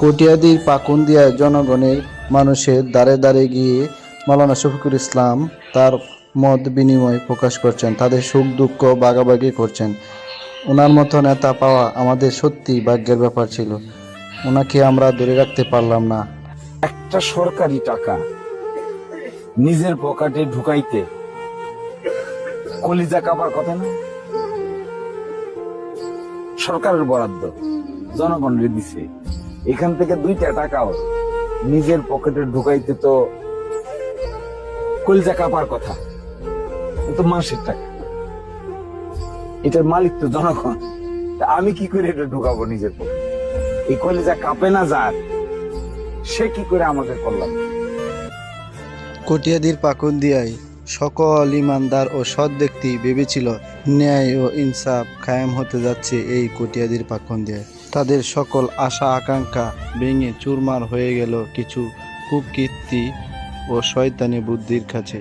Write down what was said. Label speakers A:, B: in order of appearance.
A: কটিয়াদীর পাকুন্দিয়ায় জনগণের মানুষের দ্বারে দ্বারে গিয়ে মাওলানা শফিকুল ইসলাম তার মত বিনিময় প্রকাশ করছেন, তাদের সুখ দুঃখ ভাগাভাগি করছেন। ওনার মতো নেতা পাওয়া আমাদের সত্যি ভাগ্যের ব্যাপার ছিল। ওনাকে আমরা ধরে রাখতে পারলাম না।
B: একটা সরকারি টাকা নিজের পকেটে ঢুকাইতে কলিজা কাঁপার কথা না। সরকারের বরাদ্দ জনগণের দিছে, এখান থেকে 2টা টাকাও নিজের পকেটে ঢুকাইতে তো কলিজা কাঁপার কথা। তো মাসের টাকা, এটার মালিক তো জনগণ। আমি কি করে এটা ঢুকাবো নিজের পকেটে? এই কলিজা কাঁপে না যার, সে কি করে আমাকে করলাম?
A: কটিয়াদীর পাকুন্দিয়ায় সকল ইমানদার ও সৎ ব্যক্তি ভেবেছিল ন্যায় ও ইনসাফ কায়েম হতে যাচ্ছে এই কটিয়াদীর পাকুন্দিয়ায়। তাদের সকল আশা আকাঙ্ক্ষা ভেঙে চুরমার হয়ে গেল কিছু কুকীর্তি ও শয়তানি বুদ্ধির কাছে।